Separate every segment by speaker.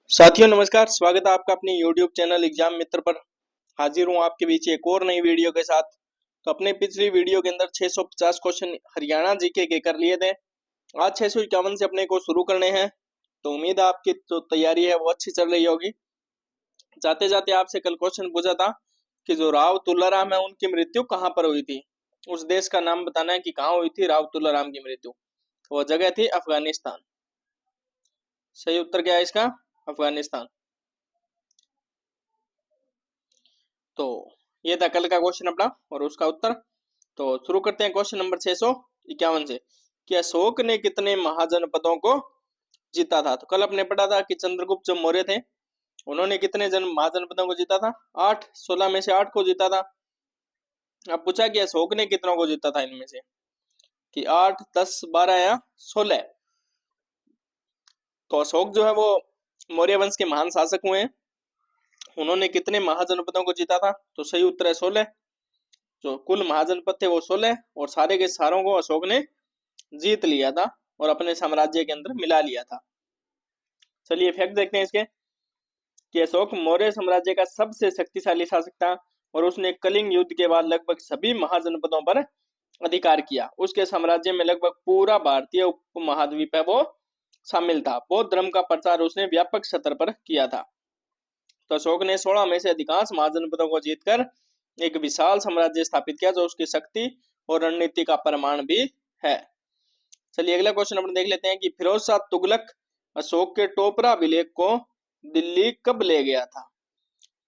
Speaker 1: साथियों नमस्कार, स्वागत है आपका अपने YouTube चैनल एग्जाम मित्र पर। हाजिर हूं आपके बीच एक और नई वीडियो के साथ। तो अपने पिछली वीडियो के अंदर 650 क्वेश्चन हरियाणा जीके के कर लिए थे। आज 651 से अपने को शुरू करने हैं। तो उम्मीद है आपकी जो तैयारी है वो अच्छी चल रही होगी। जाते जाते आपसे कल क्वेश्चन पूछा था कि जो राव तुलाराम है उनकी मृत्यु कहाँ पर हुई थी। उस देश का नाम बताना है कि कहाँ हुई थी राव तुलाराम की मृत्यु। वो जगह थी अफगानिस्तान। सही उत्तर क्या है इसका? अफगानिस्तान। तो ये था कल का क्वेश्चन अपना और उसका उत्तर। तो शुरू करते हैं क्वेश्चन नंबर 651 से कि अशोक ने कितने महाजनपदों को जीता था। तो कल अपने पढ़ा था कि चंद्रगुप्त जो मौर्य थे उन्होंने कितने महाजनपदों को जीता था? 8। 16 में से 8 को जीता था। अब पूछा कि अशोक ने कितनों को जीता था इनमें से, कि 8, 10, 12 या 16। तो अशोक जो है वो मौर्य वंश के महान शासक हुए हैं। उन्होंने कितने महाजनपदों को जीता था? तो सही उत्तर है 16। जो कुल महाजनपद थे वो 16 और सारे के सारों को अशोक ने जीत लिया था और अपने साम्राज्य के अंदर मिला लिया था। चलिए फैक्ट देखते हैं इसके कि अशोक मौर्य साम्राज्य का सबसे शक्तिशाली शासक था और उसने कलिंग युद्ध के बाद लगभग सभी महाजनपदों पर अधिकार किया। उसके साम्राज्य में लगभग पूरा भारतीय उपमहाद्वीप है वो शामिल था। बौद्ध धर्म का प्रचार उसने व्यापक स्तर पर किया था। तो अशोक ने 16 में से अधिकांश महाजनपदों को जीतकर एक विशाल साम्राज्य स्थापित किया जो उसकी शक्ति और रणनीति का प्रमाण भी है। चलिए अगला क्वेश्चन अपन देख लेते हैं कि फिरोज शाह तुगलक अशोक के टोपरा अभिलेख को दिल्ली कब ले गया था।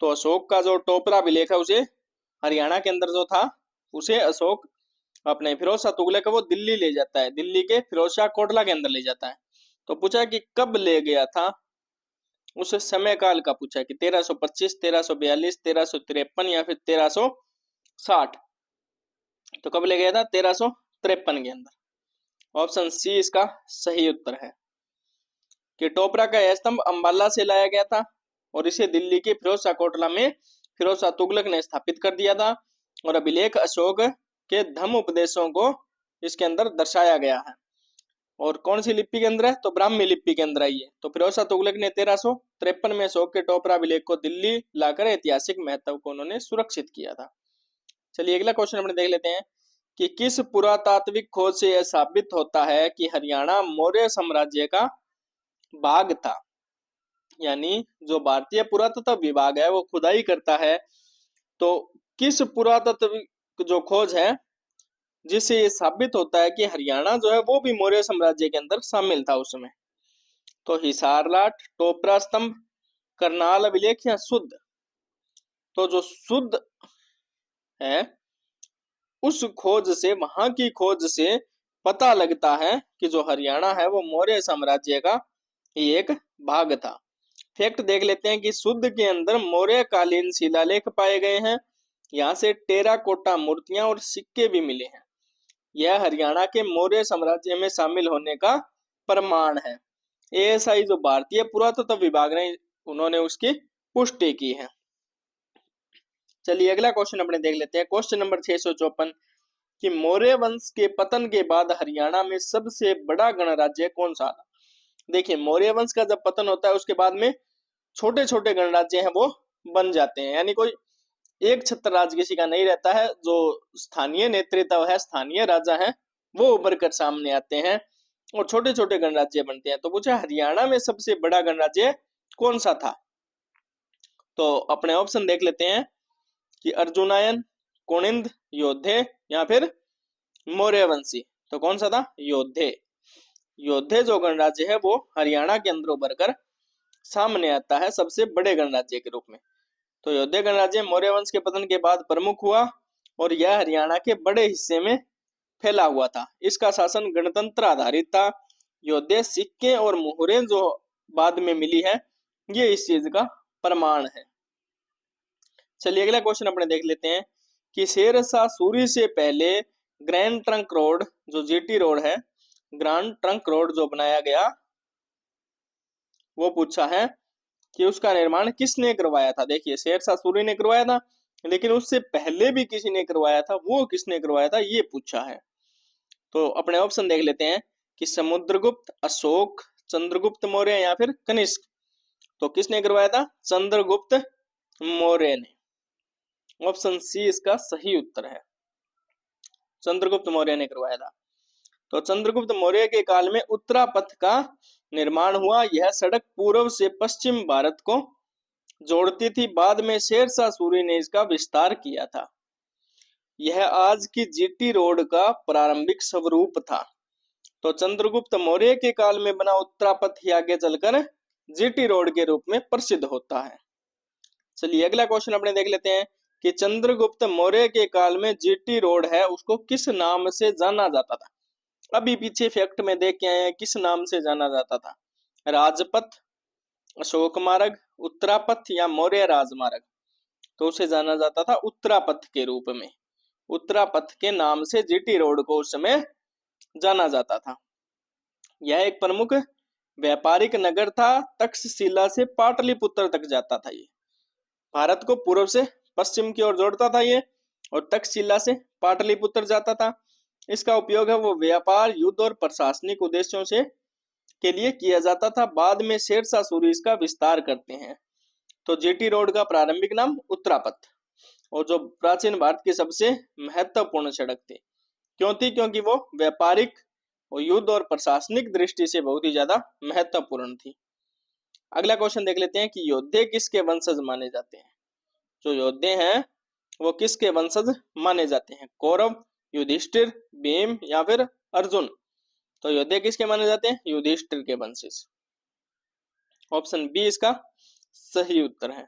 Speaker 1: तो अशोक का जो टोपरा अभिलेख है उसे हरियाणा के अंदर जो था उसे अशोक अपने फिरोज शाह तुगलक वो दिल्ली ले जाता है। दिल्ली के फिरोज शाह कोटला के अंदर ले जाता है। तो पूछा कि कब ले गया था, उस समय काल का पूछा कि 1325, 1342, 1353 या फिर 1360। तो कब ले गया था? 1353 के अंदर। ऑप्शन सी इसका सही उत्तर है कि टोपरा का यह स्तंभ अंबाला से लाया गया था और इसे दिल्ली के फिरोज शाह कोटला में फिरोज शाह तुगलक ने स्थापित कर दिया था। और अभिलेख अशोक के धम्म उपदेशों को इसके अंदर दर्शाया गया है। और कौन सी लिपि के अंदर है? तो ब्राह्मी लिपि के अंदर आई है। तो फिरोज शाह तुगलक ने 1353 में अशोक के टोपरा अभिलेख को दिल्ली लाकर ऐतिहासिक महत्व को उन्होंने सुरक्षित किया था। चलिए अगला क्वेश्चन अपने देख लेते हैं कि किस पुरातात्विक खोज से यह साबित होता है कि हरियाणा मौर्य साम्राज्य का भाग था। यानी जो भारतीय पुरातत्व विभाग है वो खुदाई करता है। तो किस पुरातत्व जो खोज है जिससे ये साबित होता है कि हरियाणा जो है वो भी मौर्य साम्राज्य के अंदर शामिल था उस समय। तो हिसारलाट, टोपरा स्तंभ, करनाल अभिलेख या शुद्ध। तो जो शुद्ध है उस खोज से, वहां की खोज से पता लगता है कि जो हरियाणा है वो मौर्य साम्राज्य का ही एक भाग था। फैक्ट देख लेते हैं कि शुद्ध के अंदर मौर्य कालीन शिलालेख पाए गए हैं। यहाँ से टेराकोटा मूर्तियां और सिक्के भी मिले हैं। यह हरियाणा के मौर्य साम्राज्य में शामिल होने का प्रमाण है। एएसआई जो भारतीय पुरातत्व विभाग ने उन्होंने उसकी पुष्टि की है। चलिए अगला क्वेश्चन अपने देख लेते हैं क्वेश्चन नंबर 654 कि मौर्य वंश के पतन के बाद हरियाणा में सबसे बड़ा गणराज्य कौन सा था। देखिए मौर्य वंश का जब पतन होता है उसके बाद में छोटे छोटे गणराज्य हैं वो बन जाते हैं। यानी कोई एक छत्र राज किसी का नहीं रहता है। जो स्थानीय नेतृत्व है, स्थानीय राजा है, वो उभर कर सामने आते हैं और छोटे छोटे गणराज्य बनते हैं। तो पूछा हरियाणा में सबसे बड़ा गणराज्य कौन सा था। तो अपने ऑप्शन देख लेते हैं कि अर्जुनायन, कुनिंद, योद्धे या फिर मौर्यवंशी। तो कौन सा था? योद्धे। योद्धे जो गणराज्य है वो हरियाणा के अंदर उभर कर सामने आता है सबसे बड़े गणराज्य के रूप में। तो योद्धे गणराज्य मौर्य वंश के पतन के बाद प्रमुख हुआ और यह हरियाणा के बड़े हिस्से में फैला हुआ था। इसका शासन गणतंत्र आधारित था। योद्धे सिक्के और मुहरें जो बाद में मिली है ये इस चीज का प्रमाण है। चलिए अगला क्वेश्चन अपने देख लेते हैं कि शेरशाह सूरी से पहले ग्रैंड ट्रंक रोड जो जीटी रोड है, ग्रैंड ट्रंक रोड जो बनाया गया वो पूछा है कि उसका निर्माण किसने करवाया था। देखिए शेरशाह सूरी ने करवाया था, लेकिन उससे पहले भी किसी ने करवाया था। वो किसने करवाया था ये पूछा है। तो अपने ऑप्शन देख लेते हैं कि समुद्रगुप्त, अशोक, चंद्रगुप्त मौर्य या फिर कनिष्क। तो किसने करवाया था? चंद्रगुप्त मौर्य ने। ऑप्शन सी इसका सही उत्तर है, चंद्रगुप्त मौर्य ने करवाया था। तो चंद्रगुप्त मौर्य के काल में उत्तरा पथ का निर्माण हुआ। यह सड़क पूर्व से पश्चिम भारत को जोड़ती थी। बाद में शेरशाह सूरी ने इसका विस्तार किया था। यह आज की जीटी रोड का प्रारंभिक स्वरूप था। तो चंद्रगुप्त मौर्य के काल में बना उत्तरा पथ ही आगे चलकर जीटी रोड के रूप में प्रसिद्ध होता है। चलिए अगला क्वेश्चन अपने देख लेते हैं कि चंद्रगुप्त मौर्य के काल में जीटी रोड है उसको किस नाम से जाना जाता था? अभी पीछे फैक्ट में देख के आए हैं किस नाम से जाना जाता था। राजपथ, अशोक मार्ग, उत्तरापथ या मौर्य राजमार्ग। तो उसे जाना जाता था उत्तरापथ के रूप में। उत्तरापथ के नाम से जीटी रोड को उस समय जाना जाता था। यह एक प्रमुख व्यापारिक नगर था। तक्षशिला से पाटलिपुत्र तक जाता था। ये भारत को पूर्व से पश्चिम की ओर जोड़ता था ये, और तक्षशिला से पाटलिपुत्र जाता था। इसका उपयोग है वो व्यापार, युद्ध और प्रशासनिक उद्देश्यों से के लिए किया जाता था। बाद में शेरशाह सूरी इसका विस्तार करते हैं। तो जीटी रोड का प्रारंभिक नाम उत्तरापथ, और जो प्राचीन भारत की सबसे महत्वपूर्ण सड़क थी। क्यों थी? क्योंकि वो व्यापारिक और युद्ध और प्रशासनिक दृष्टि से बहुत ही ज्यादा महत्वपूर्ण थी। अगला क्वेश्चन देख लेते हैं कि योद्धे किसके वंशज माने जाते हैं? जो योद्धे हैं वो किसके वंशज माने जाते हैं? कौरव, युधिष्ठिर, भीम या फिर अर्जुन। तो योद्धे किसके माने जाते हैं? युधिष्ठिर के वंशज। ऑप्शन बी इसका सही उत्तर है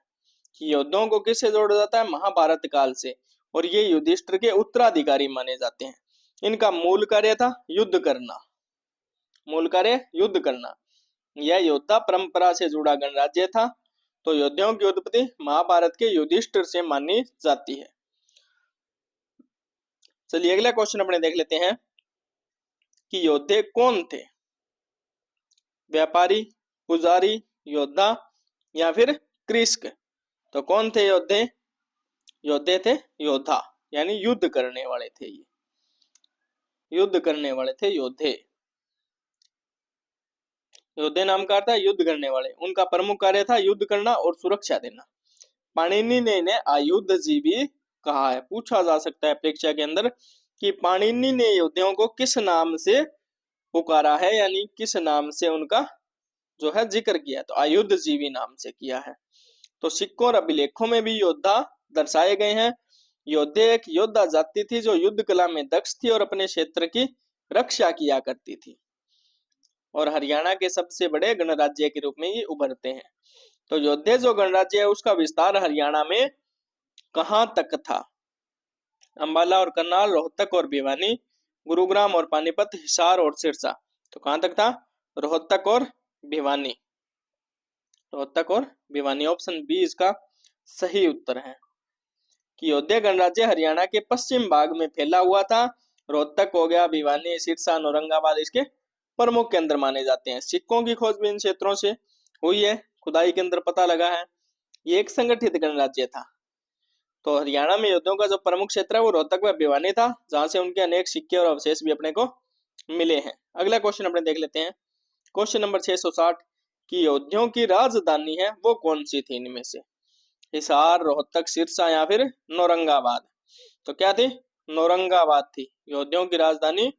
Speaker 1: कि योद्धों को किससे जोड़ा जाता है? महाभारत काल से, और ये युधिष्ठिर के उत्तराधिकारी माने जाते हैं। इनका मूल कार्य था युद्ध करना। मूल कार्य युद्ध करना। यह योद्धा परंपरा से जुड़ा गणराज्य था। तो योद्धाओं की उत्पत्ति महाभारत के युधिष्ठिर से मानी जाती है। चलिए अगला क्वेश्चन अपने देख लेते हैं कि योद्धे कौन थे? व्यापारी, पुजारी, योद्धा या फिर कृषक। तो कौन थे योद्धे? योद्धे थे योद्धा, यानी युद्ध करने वाले थे। ये युद्ध करने वाले थे योद्धे। योद्धे नाम का अर्थ है युद्ध करने वाले। उनका प्रमुख कार्य था युद्ध करना और सुरक्षा देना। पाणिनि ने इन्हें आयुधजीवी कहा है। पूछा जा सकता है परीक्षा के अंदर कि पाणिनि ने योद्धाओं को किस नाम से पुकारा है, यानी किस नाम से उनका जो है जिक्र किया। तो आयुधजीवी नाम से किया है। तो सिक्कों और अभिलेखों में भी योद्धा दर्शाए गए हैं। योद्धे एक योद्धा जाति थी जो युद्ध कला में दक्ष थी और अपने क्षेत्र की रक्षा किया करती थी, और हरियाणा के सबसे बड़े गणराज्य के रूप में ये उभरते हैं। तो योद्धे जो गणराज्य है उसका विस्तार हरियाणा में कहां तक था? अंबाला और करनाल, रोहतक और भिवानी, गुरुग्राम और पानीपत, हिसार और सिरसा। तो कहां तक था? रोहतक और भिवानी। रोहतक और भिवानी। ऑप्शन बी इसका सही उत्तर है कि योद्धे गणराज्य हरियाणा के पश्चिम भाग में फैला हुआ था। रोहतक हो गया, भिवानी, सिरसा, औरंगाबाद इसके प्रमुख केंद्र माने जाते हैं। सिक्कों की खोज भी इन क्षेत्रों से हुई है, खुदाई के अंदर पता लगा है। ये एक संगठित गणराज्य था। तो हरियाणा में योद्धाओं का जो प्रमुख क्षेत्र है वो रोहतक व भिवानी था, जहां से उनके अनेक सिक्के और अवशेष भी अपने को मिले हैं। अगला क्वेश्चन अपने देख लेते हैं, क्वेश्चन नंबर 660 की योद्धाओं की राजधानी है वो कौन सी थी इनमें से? हिसार, रोहतक, सिरसा या फिर नौरंगाबाद। तो क्या थी? नौरंगाबाद थी। योद्धाओं की राजधानी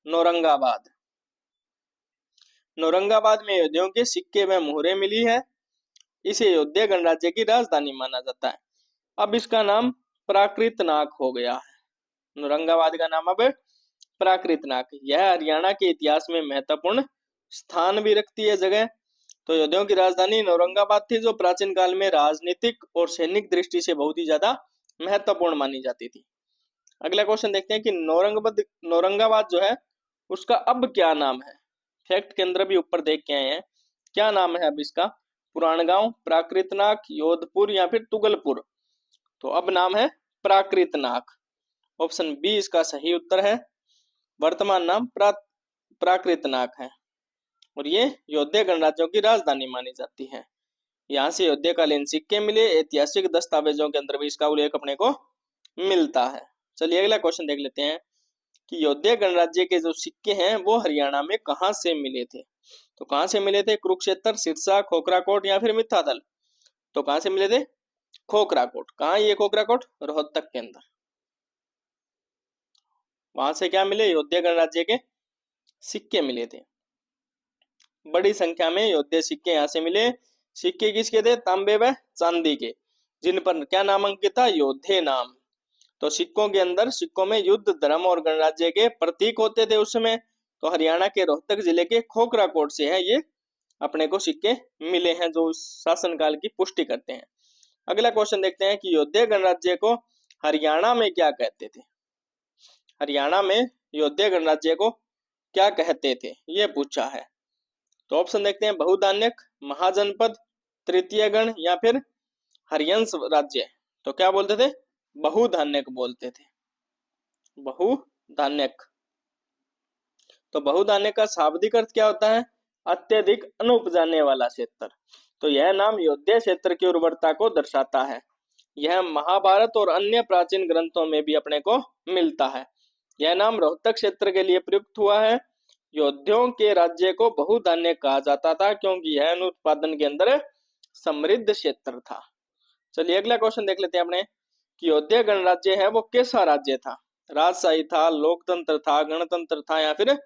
Speaker 1: नौरंगाबाद। नौरंगाबाद में योद्धाओं के सिक्के व मोहरें मिली है। इसे योद्धा गणराज्य की राजधानी माना जाता है। अब इसका नाम प्राकृतनाग हो गया है। नौरंगाबाद का नाम अब प्राकृतनाग। यह हरियाणा के इतिहास में महत्वपूर्ण स्थान भी रखती है जगह। तो योद्धाओं की राजधानी नौरंगाबाद थी, जो प्राचीन काल में राजनीतिक और सैनिक दृष्टि से बहुत ही ज्यादा महत्वपूर्ण मानी जाती थी। अगला क्वेश्चन देखते हैं कि नौरंगाबाद जो है उसका अब क्या नाम है? फैक्ट के अंदर भी ऊपर देख के आए हैं, क्या नाम है अब इसका? पुराणगांव, प्राकृतनाग, योधपुर या फिर तुगलपुर। तो अब नाम है प्राकृतनाग। ऑप्शन बी इसका सही उत्तर है। वर्तमान नाम प्राकृतनाग है, और ये योद्धे गणराज्यों की राजधानी मानी जाती है। यहाँ से योद्धे कालीन सिक्के मिले। ऐतिहासिक दस्तावेजों के अंदर भी इसका उल्लेख अपने को मिलता है। चलिए अगला क्वेश्चन देख लेते हैं कि योद्धे गणराज्य के जो सिक्के हैं वो हरियाणा में कहां से मिले थे? तो कहाँ से मिले थे? कुरुक्षेत्र, सिरसा, खोखराकोट या फिर मित्थातल? तो कहाँ से मिले थे? खोखराकोट। कहाँ ये खोखराकोट? रोहतक के अंदर। वहां से क्या मिले? अयोध्या गणराज्य के सिक्के मिले थे। बड़ी संख्या में अयोध्या सिक्के यहाँ से मिले। सिक्के किसके थे? तांबे व चांदी के, जिन पर क्या नाम अंकित था? योद्धे नाम। तो सिक्कों के अंदर, सिक्कों में युद्ध, धर्म और गणराज्य के प्रतीक होते थे उस समय। तो हरियाणा के रोहतक जिले के खोखराकोट से है ये अपने को सिक्के मिले हैं, जो शासनकाल की पुष्टि करते हैं। अगला क्वेश्चन देखते हैं कि अयोध्या गणराज्य को हरियाणा में क्या कहते थे? हरियाणा में अयोध्या गणराज्य को क्या कहते थे, ये पूछा है। तो ऑप्शन देखते हैं, बहुधान्यक, महाजनपद, तृतीय गण या फिर हरियंश राज्य। तो क्या बोलते थे? बहुधान्यक बोलते थे। बहुधान्यक। तो बहुधान्यक का शाब्दिक अर्थ क्या होता है? अत्यधिक अनुपजाने वाला क्षेत्र। तो यह नाम अयोध्या क्षेत्र की उर्वरता को दर्शाता है। यह महाभारत और अन्य प्राचीन ग्रंथों में भी अपने को मिलता है। यह नाम रोहतक क्षेत्र के लिए प्रयुक्त हुआ है। योद्धियों के राज्य को बहुधान्य कहा जाता था क्योंकि यह अनुत्पादन के अंदर समृद्ध क्षेत्र था। चलिए अगला क्वेश्चन देख लेते हैं अपने कि अयोध्या गणराज्य है वो कैसा राज्य था? राजशाही था, लोकतंत्र था, गणतंत्र था या फिर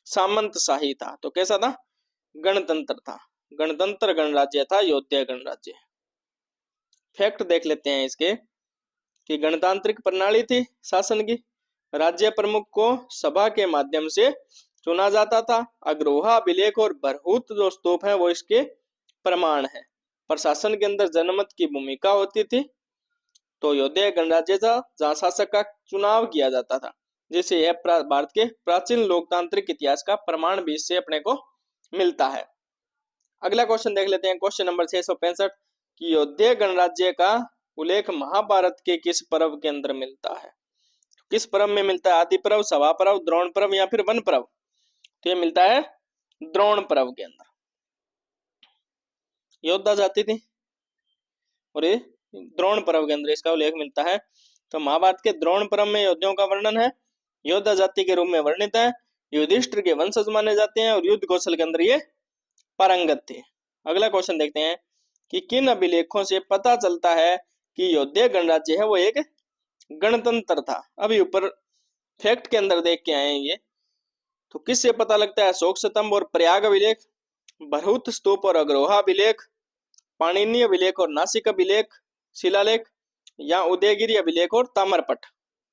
Speaker 1: सामंतशाही था? तो कैसा था? गणतंत्र था। गणतंत्र गणराज्य था अयोध्या गणराज्य। फैक्ट देख लेते हैं इसके कि गणतांत्रिक प्रणाली थी शासन की। राज्य प्रमुख को सभा के माध्यम से चुना जाता था। अग्रोहा, अभिलेख और बरहूत जो स्तूप है वो इसके प्रमाण है। प्रशासन के अंदर जनमत की भूमिका होती थी। तो अयोध्या गणराज्य था जहाँ शासक का चुनाव किया जाता था, जिससे यह भारत के प्राचीन लोकतांत्रिक इतिहास का प्रमाण भी इससे अपने को मिलता है। अगला क्वेश्चन देख लेते हैं, क्वेश्चन नंबर 665 कि अयोध्या गणराज्य का उल्लेख महाभारत के किस पर्व के अंदर मिलता है? किस पर्व में मिलता है? आदि पर्व, सभा पर्व, द्रोण पर्व या फिर वन पर्व? तो ये मिलता है द्रोण पर्व के अंदर। योद्धा जाति थी और ये द्रोण पर्व के अंदर इसका उल्लेख मिलता है। तो महाभारत के द्रोण पर्व में योद्धाओं का वर्णन है। योद्धा जाति के रूप में वर्णित है। युधिष्ठिर के वंशज माने जाते हैं और युद्ध कौशल के अंदर ये पारंगत थे। अगला क्वेश्चन देखते हैं कि किन अभिलेखों से पता चलता है कि अयोध्या गणराज्य है वो एक गणतंत्र था? अभी ऊपर फैक्ट के अंदर देख के आए हैं ये। तो किससे पता लगता है? अशोक स्तंभ और प्रयाग अभिलेख, बरहूत स्तूप और अग्रोहा अभिलेख, पाणिनीय अभिलेख और नासिक अभिलेख शिलालेख, या उदयगिरी अभिलेख और ताम्रपट?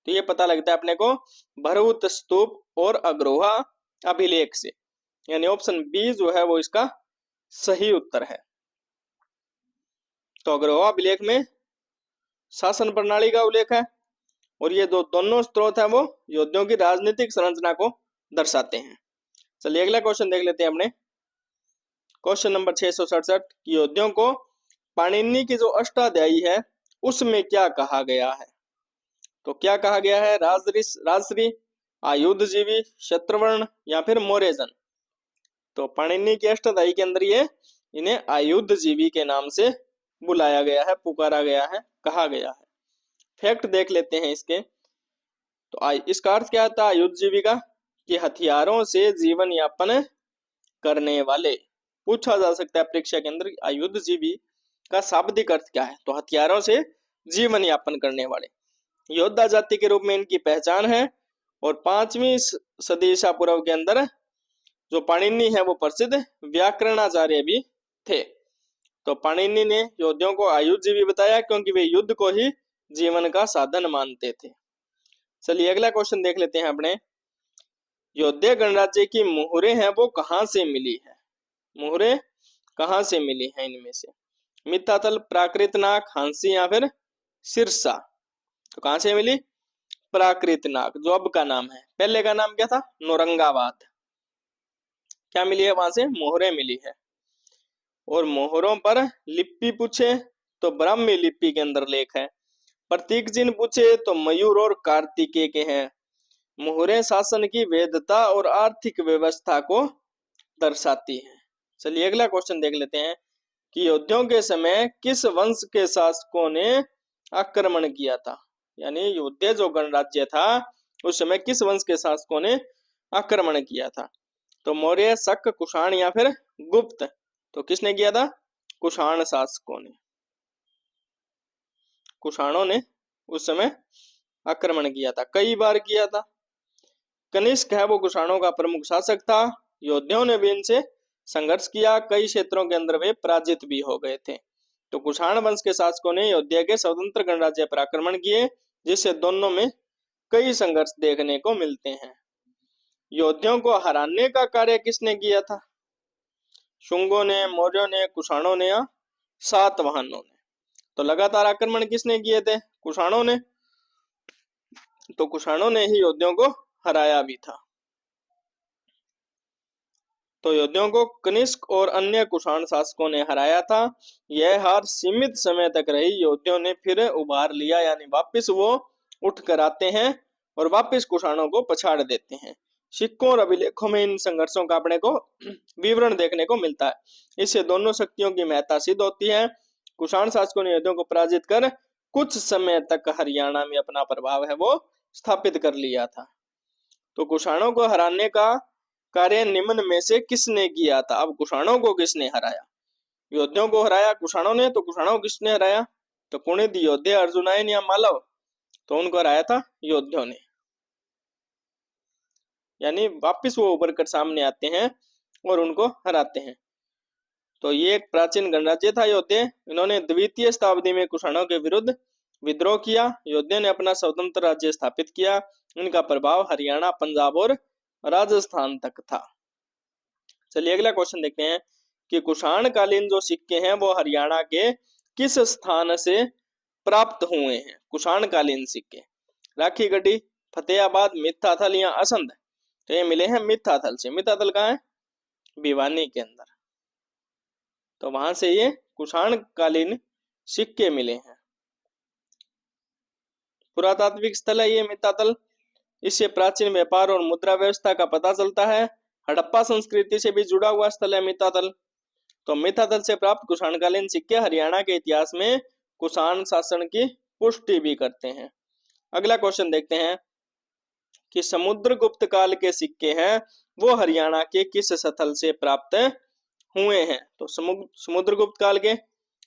Speaker 1: तो ये पता लगता है अपने को बरहूत स्तूप और अग्रोहा अभिलेख से, यानी ऑप्शन बी जो है वो इसका सही उत्तर है। तो अग्रोहा अभिलेख में शासन प्रणाली का उल्लेख है और ये दोनों स्रोत है वो योद्धियों की राजनीतिक संरचना को दर्शाते हैं। चलिए अगला क्वेश्चन देख लेते हैं अपने, क्वेश्चन नंबर 667 कि योद्धियों को पाणिनि की जो अष्टाध्यायी है उसमें क्या कहा गया है? तो क्या कहा गया है? राजश्री, आयुधजीवी, शत्रुवर्ण या फिर मौर्यजन? तो पाणिनि की अष्टाध्यायी के अंदर ये इन्हें आयुधजीवी के नाम से बुलाया गया है, पुकारा गया है, कहा गया है। फैक्ट देख लेते हैं इसके। तो इसका अर्थ क्या था आयुधजीवी का? कि हथियारों से जीवन यापन करने वाले। पूछा जा सकता है परीक्षा के अंदर आयुधजीवी का शाब्दिक अर्थ क्या है? तो हथियारों से जीवन यापन करने वाले। योद्धा जाति के रूप में इनकी पहचान है। और 5वीं सदी ईसा पूर्व के अंदर जो पाणिनि है वो प्रसिद्ध व्याकरणाचार्य भी थे। तो पाणिनि ने योद्धियों को आयुधजीवी बताया क्योंकि वे युद्ध को ही जीवन का साधन मानते थे। चलिए अगला क्वेश्चन देख लेते हैं अपने, अयोध्या गणराज्य की मुहरें हैं वो कहाँ से मिली है? मुहरें कहाँ से मिली हैं इनमें से? मित्तातल, प्राकृतनाग, हांसी या फिर सिरसा? तो कहाँ से मिली? प्राकृतनाग जो अब का नाम है। पहले का नाम क्या था? नौरंगाबाद। क्या मिली है? वहां से मोहरें मिली है। और मोहरों पर लिपि पूछे तो ब्राह्मी लिपि के अंदर लेख है। प्रतीक चिन्ह पूछे तो मयूर और कार्तिकेय के हैं। मोहरें शासन की वेदता और आर्थिक व्यवस्था को दर्शाती हैं। चलिए अगला क्वेश्चन देख लेते हैं कि योद्धियों के समय किस वंश के शासकों ने आक्रमण किया था? यानी अयोध्या जो गणराज्य था उस समय किस वंश के शासकों ने आक्रमण किया था? तो मौर्य, शक, कुषाण या फिर गुप्त? तो किसने किया था? कुषाण शासकों ने। कुषाणों ने उस समय आक्रमण किया था, कई बार किया था। कनिष्क है वो कुषाणों का प्रमुख शासक था। योद्धाओं ने भी इनसे संघर्ष किया, कई क्षेत्रों के अंदर वे पराजित भी हो गए थे। तो कुषाण वंश के शासकों ने अयोध्या के स्वतंत्र गणराज्य पर आक्रमण किए, जिससे दोनों में कई संघर्ष देखने को मिलते हैं। योद्धाओं को हराने का कार्य किसने किया था? शुंगों ने, मौर्यों ने, कुषाणों ने या सातवाहनों ने? तो लगातार आक्रमण किसने किए थे? कुषाणों ने। तो कुषाणों ने ही योद्धाओं को हराया भी था। तो योद्धाओं को कनिष्क और अन्य कुषाण शासकों ने हराया था। यह हार सीमित समय तक रही। योद्धाओं ने फिर उभार लिया, यानी वापस वो उठ कर आते हैं और वापस कुषाणों को पछाड़ देते हैं। सिक्कों और अभिलेखों में इन संघर्षों का अपने को विवरण देखने को मिलता है। इससे दोनों शक्तियों की महत्ता सिद्ध होती है। कुषाण शासकों ने योद्धाओं को पराजित कर कुछ समय तक हरियाणा में अपना प्रभाव है वो स्थापित कर लिया था। तो कुषाणों को हराने का कार्य निम्न में से किसने किया था? अब कुषाणों को किसने हराया? योद्धाओं को हराया कुषाणों ने। तो कुषाणों को किसने हराया? तो कुणिद योद्धे, अर्जुनायन या मालव? तो उनको हराया था योद्धाओं ने। यानी वापिस वो उभर कर सामने आते हैं और उनको हराते हैं। तो ये एक प्राचीन गणराज्य था योद्धे। इन्होंने द्वितीय शताब्दी में कुषाणों के विरुद्ध विद्रोह किया। योद्धे ने अपना स्वतंत्र राज्य स्थापित किया। इनका प्रभाव हरियाणा, पंजाब और राजस्थान तक था। चलिए अगला क्वेश्चन देखते हैं कि कुषाण कालीन जो सिक्के हैं वो हरियाणा के किस स्थान से प्राप्त हुए हैं? कुषाण कालीन सिक्के राखी गढ़ी, फतेहाबाद, मित्थाथल या असंध? तो ये मिले हैं मित्थाथल से। मित्थाथल कहाँ है? भिवानी के अंदर। तो वहां से ये कुषाण कालीन सिक्के मिले हैं। पुरातात्विक स्थल है ये मित्थाथल। इससे प्राचीन व्यापार और मुद्रा व्यवस्था का पता चलता है। हड़प्पा संस्कृति से भी जुड़ा हुआ स्थल है मित्थाथल। तो मित्थाथल से प्राप्त कुषाणकालीन सिक्के हरियाणा के इतिहास में कुषाण शासन की पुष्टि भी करते हैं। अगला क्वेश्चन देखते हैं कि समुद्रगुप्त काल के सिक्के हैं वो हरियाणा के किस स्थल से प्राप्त हुए हैं? तो समुद्रगुप्त काल के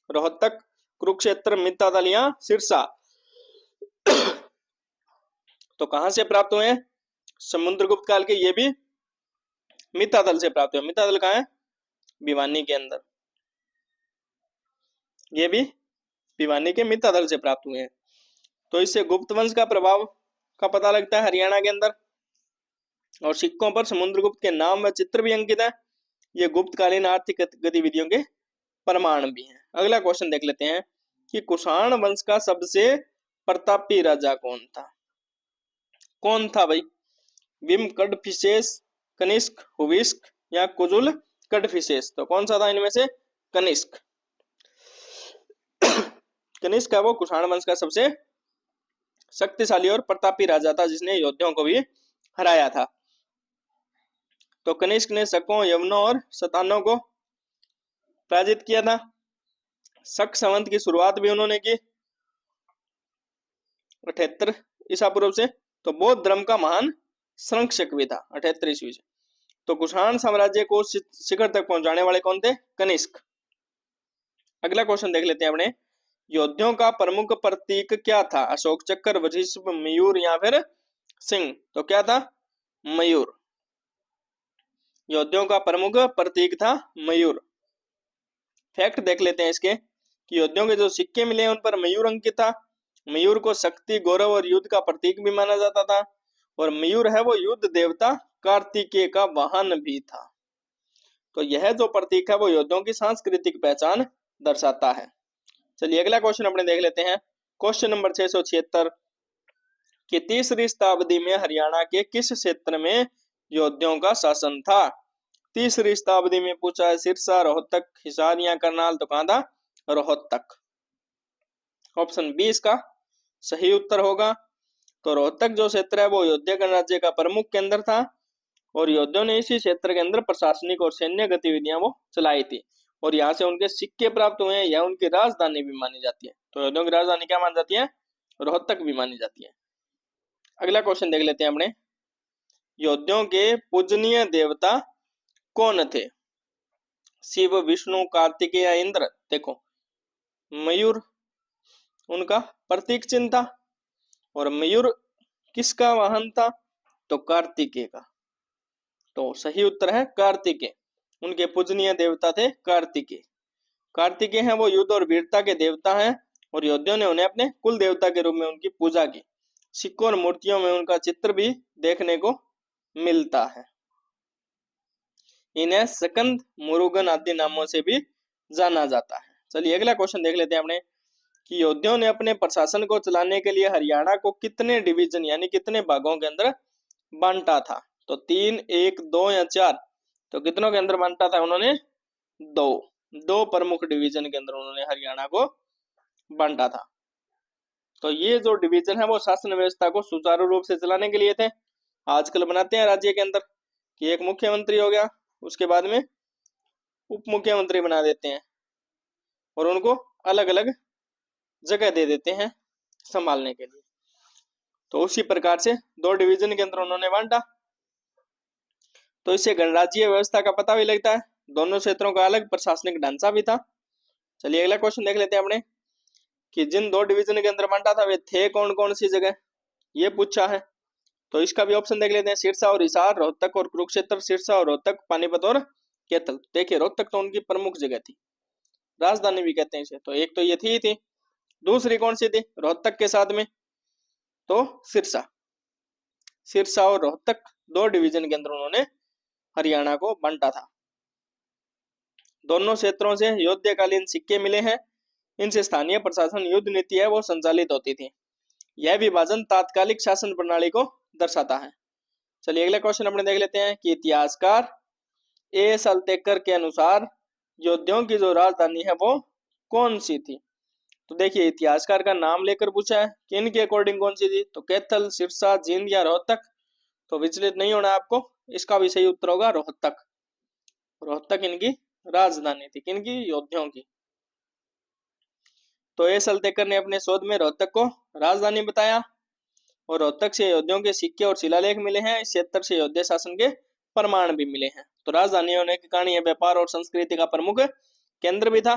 Speaker 1: रोहतक, कुरुक्षेत्र, मित्थाथल या सिरसा? तो कहां से प्राप्त हुए हैं? समुद्रगुप्त काल के ये भी मित्थाथल से प्राप्त हुए। मित्थाथल कहाँ है? भिवानी के अंदर। ये भी भिवानी के मित्थाथल से प्राप्त हुए हैं। तो इससे गुप्त वंश का प्रभाव का पता लगता है हरियाणा के अंदर। और सिक्कों पर समुद्रगुप्त के नाम व चित्र भी अंकित है। ये गुप्तकालीन आर्थिक गतिविधियों के प्रमाण भी हैं। अगला क्वेश्चन देख लेते हैं कि कुषाण वंश का सबसे प्रतापी राजा कौन था? कौन था भाई? विम कडफिसेस, कनिष्क, हुविस्क या कुजुल कडफिसेस? तो कौन सा था इनमें से? कनिष्क। कनिष्क है वो कुषाण वंश का सबसे शक्तिशाली और प्रतापी राजा था, जिसने योद्धाओं को भी हराया था। तो कनिष्क ने शकों, यवनों और शतानों को पराजित किया था। शक संवत की शुरुआत भी उन्होंने की 78 ईसा पूर्व से। तो बौद्ध धर्म का महान संरक्षक भी था 78 ईस्वी से। तो कुषाण साम्राज्य को शिखर तक पहुंचाने वाले कौन थे? कनिष्क। अगला क्वेश्चन देख लेते हैं अपने। योद्धाओं का प्रमुख प्रतीक क्या था? अशोक चक्र, वृषभ, मयूर या फिर सिंह? तो क्या था? मयूर। योद्धाओं का प्रमुख प्रतीक था मयूर। फैक्ट देख लेते हैं इसके कि योद्धाओं के जो सिक्के मिले हैं उन पर मयूर अंकित था। मयूर को शक्ति, गौरव और युद्ध का प्रतीक भी माना जाता था। और मयूर है वो युद्ध देवता कार्तिकेय का वाहन भी था। तो यह जो प्रतीक है वो योद्धाओं की सांस्कृतिक पहचान दर्शाता है। चलिए अगला क्वेश्चन अपने देख लेते हैं। क्वेश्चन नंबर 676 कि तीसरी शताब्दी में हरियाणा के किस क्षेत्र में योद्धाओं का शासन था? तीसरी शताब्दी में पूछा है। सिरसा, रोहतक, हिसार या करनाल? तो कहां था? रोहतक। ऑप्शन बी इसका सही उत्तर होगा। तो रोहतक जो क्षेत्र है वो अयोध्या गणराज्य का प्रमुख केंद्र था और योद्धाओं ने इसी क्षेत्र के अंदर प्रशासनिक और सैन्य गतिविधियां वो चलाई थी और यहाँ से उनके सिक्के प्राप्त हुए हैं। यह उनकी राजधानी भी मानी जाती है। तो योद्धाओं की राजधानी क्या मानी जाती है? रोहतक भी मानी जाती है। अगला क्वेश्चन देख लेते हैं अपने। योद्धाओं के पूजनीय देवता कौन थे? शिव, विष्णु, कार्तिकेय या इंद्र? देखो, मयूर उनका प्रतीक चिन्ह था, और मयूर किसका वाहन था? तो कार्तिकेय का। तो सही उत्तर है कार्तिकेय। उनके पूजनीय देवता थे कार्तिकेय। कार्तिकेय हैं वो युद्ध और वीरता के देवता हैं, और योद्धियों ने उन्हें अपने कुल देवता के रूप में उनकी पूजा की। सिक्कों और मूर्तियों में उनका चित्र भी देखने को मिलता है। इन्हें सकंद, मुरुगन आदि नामों से भी जाना जाता है। चलिए अगला क्वेश्चन देख लेते हैं अपने, कि योद्धियों ने अपने प्रशासन को चलाने के लिए हरियाणा को कितने डिवीजन यानी कितने भागों के अंदर बांटा था? तो 3, 1, 2 या 4? तो कितनों के अंदर बांटा था उन्होंने? 2। 2 प्रमुख डिवीजन के अंदर उन्होंने हरियाणा को बांटा था। तो ये जो डिवीजन है वो शासन व्यवस्था को सुचारू रूप से चलाने के लिए थे। आजकल बनाते हैं राज्य के अंदर कि एक मुख्यमंत्री हो गया, उसके बाद में उप मुख्यमंत्री बना देते हैं, और उनको अलग अलग जगह दे देते हैं संभालने के लिए। तो उसी प्रकार से 2 डिवीजन के अंदर उन्होंने बांटा। तो इससे गणराज्यीय व्यवस्था का पता भी लगता है। दोनों क्षेत्रों का अलग प्रशासनिक ढांचा भी था। चलिए अगला क्वेश्चन देख लेते हैं अपने, कि जिन 2 डिवीजन के अंदर बांटा था वे थे कौन कौन सी जगह, ये पूछा है। तो इसका भी ऑप्शन देख लेते हैं, सिरसा और हिसार, रोहतक और कुरुक्षेत्र, सिरसा और रोहतक, पानीपत और कैथल। देखिए रोहतक तो उनकी प्रमुख जगह थी, राजधानी भी कहते हैं इसे। तो एक तो ये थी, दूसरी कौन सी थी रोहतक के साथ में? तो सिरसा। सिरसा और रोहतक 2 डिवीजन के अंदर उन्होंने हरियाणा को बांटा था। दोनों क्षेत्रों से युद्धकालीन सिक्के मिले हैं। इनसे स्थानीय प्रशासन युद्ध नीति है वो संचालित होती थी। यह विभाजन तात्कालिक शासन प्रणाली को दर्शाता है। चलिए अगला क्वेश्चन अपने देख लेते हैं, कि इतिहासकार ए सल्तेकर के अनुसार योद्धियों की जो राजधानी है वो कौन सी थी? तो देखिए इतिहासकार का नाम लेकर पूछा है कि इनके अकॉर्डिंग कौन सी थी? तो कैथल, सिरसा, जींद या रोहतक? तो विचलित नहीं होना आपको, इसका भी सही उत्तर होगा रोहतक। रोहतक इनकी राजधानी थी, किनकी? योद्धियों की। तो ए सल्तेकर ने अपने शोध में रोहतक को राजधानी बताया, और रोहतक से योद्धियों के सिक्के और शिलालेख मिले हैं। इस क्षेत्र से योद्धा शासन के प्रमाण भी मिले हैं। तो राजधानी होने के कारण यह व्यापार और संस्कृति का प्रमुख केंद्र भी था।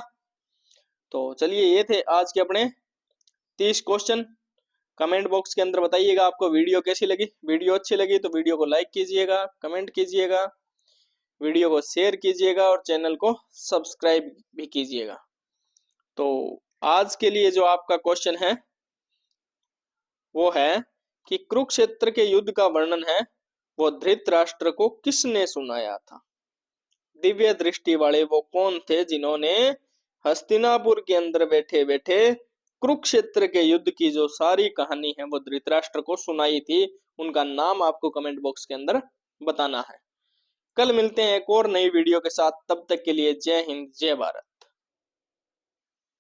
Speaker 1: तो चलिए ये थे आज के अपने 30 क्वेश्चन। कमेंट बॉक्स के अंदर बताइएगा आपको वीडियो कैसी लगी। वीडियो अच्छी लगी तो वीडियो को लाइक कीजिएगा, कमेंट कीजिएगा, वीडियो को शेयर कीजिएगा और चैनल को सब्सक्राइब भी कीजिएगा। तो आज के लिए जो आपका क्वेश्चन है वो है कि कुरुक्षेत्र के युद्ध का वर्णन है वो धृतराष्ट्र को किसने सुनाया था? दिव्य दृष्टि वाले वो कौन थे जिन्होंने हस्तिनापुर के अंदर बैठे बैठे कुरुक्षेत्र के युद्ध की जो सारी कहानी है वो धृतराष्ट्र को सुनाई थी? उनका नाम आपको कमेंट बॉक्स के अंदर बताना है। कल मिलते हैं एक और नई वीडियो के साथ, तब तक के लिए जय हिंद, जय भारत।